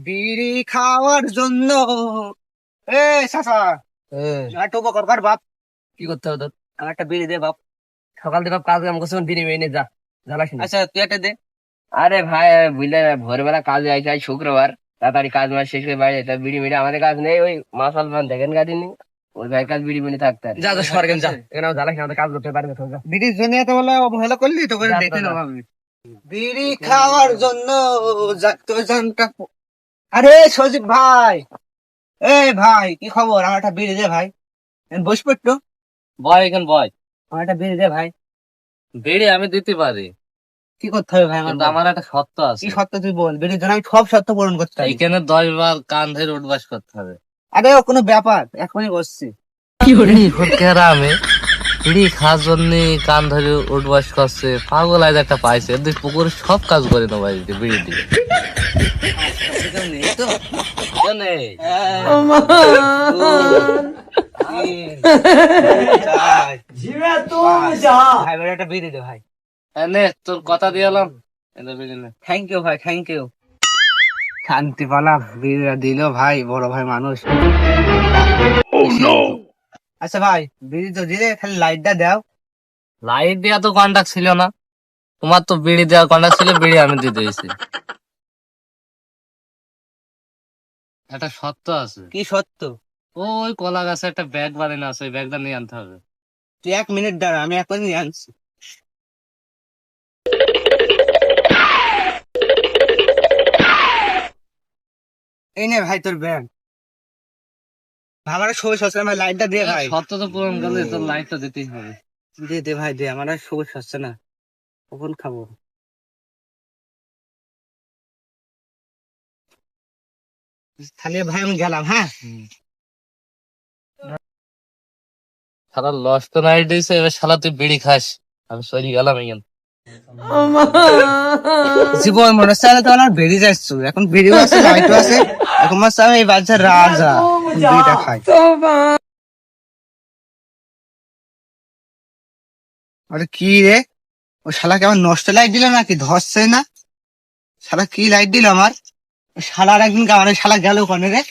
বিড়ি খাওয়ার জন্য এ চাচা একটু উপকার কর বাপ। কি করতে হবে তোর? আমার একটা বিড়ি দে বাপ। সকাল থেকে কাজ কাম করছিস, বিড়ি মেনে যা, জ্বালাস না। আচ্ছা তুই একটা দে। আরে ভাই বুঝলে ভোরবেলা কাজে আইসি, আজ শুক্রবার, তাড়াতাড়ি কাজ মাস শেষ করে বাড়ি যেতে হবে। বিড়ি মিড়ি আমাদের কাজ নেই, ওই মাসাল পান দেখেন গাড়ি নেই, ওই ভাইয়ের কাজ বিড়ি মিড়ি থাকতে হবে। যা যা সরগেন যা, এখানে জ্বালাস না, আমাদের কাজ করতে পারবে তো যা। বিড়ির জন্য এত বলে অবহেলা করলি তো করে যা, দেখে যা, নেবো যা। আমি। বিড়ি খাওয়ার জন্য যাতো জানটা আরে সজীব ভাই, এই ভাই কি খবর? আমার একটা বিড়ি দে ভাই। বস পড়তো, বয় এখানে বয়। আমার একটা বিড়ি দে ভাই। বিড়ি আমি দিতে পারি, কি করতে হবে ভাই আমার? কিন্তু আমার একটা শর্ত আছে। কি শর্ত তুই বল, বিড়ির জন্য আমি সব শর্ত পূরণ করতে হবে। এইখানে 10 বার কান ধরে উঠবাস করতে হবে। আরে ও কোনো ব্যাপার, এখনই বসছি। বিড়ি ফটকেরা আমি বিড়ি খাওয়ার জন্য কান ধরে উঠবাস করছে, পাগল আজ একটা পাইছে, এর দিকে পুকুরে সব কাজ করে নেবো আজকে বিড়ি দিয়ে। নেই ভাই ভাই একটা বিড়ি দে ভাই। নে তোর কথা দিয়ে এলাম, থ্যাংক ইউ ভাই, থ্যাংক ইউ। শান্তি পালাম, বিড়িটা দিল ভাই, বড় ভাই মানুষ। আচ্ছা ভাই, বিড়ি তো দিলে, খালি লাইটটা দাও। লাইট দেওয়া তো কন্ট্যাক্ট ছিল না, তোমার তো বিড়ি দেওয়ার কন্ট্যাক্ট ছিল, বিড়ি আমি দিয়ে দিয়েছি। একটা সত্য আছে, কি সত্য? ওই কলা গাছে একটা ব্যাগ বানানো আছে, ওই ব্যাগটা নিয়ে আনতে হবে। তুই 1 মিনিট দাঁড়া, আমি এখনই আনছি। এই নে ভাই তোর ব্যাগ। আমার সবুজ হচ্ছে না, লাইটটা দে ভাই। সত্য তো পূরণ করলে তোর লাইটটা দিতেই হবে। দে দে ভাই দে, আমার সবুজ হচ্ছে না, কখন খাবো? তাহলে ভাই আমি গেলাম, হ্যাঁ। শালা লস তো নাইট দিয়েছে, এবার শালা তুই বিড়ি খাস, আমি সরি গেলাম এখান। জীবন মনে হচ্ছে তো আমার বেরিয়ে যাচ্ছ, এখন বেরিয়েও আছে, লাইটও আছে, এখন মনে হচ্ছে আমি এই বাচ্চার রাজা, বিড়িটা খাই। আরে কি রে, ও শালাকে আমার নষ্ট লাইট দিল নাকি? ধরছে না শালা, কি লাইট দিল আমার? শালার একদিন আমার শালা গেল ওখানে রে।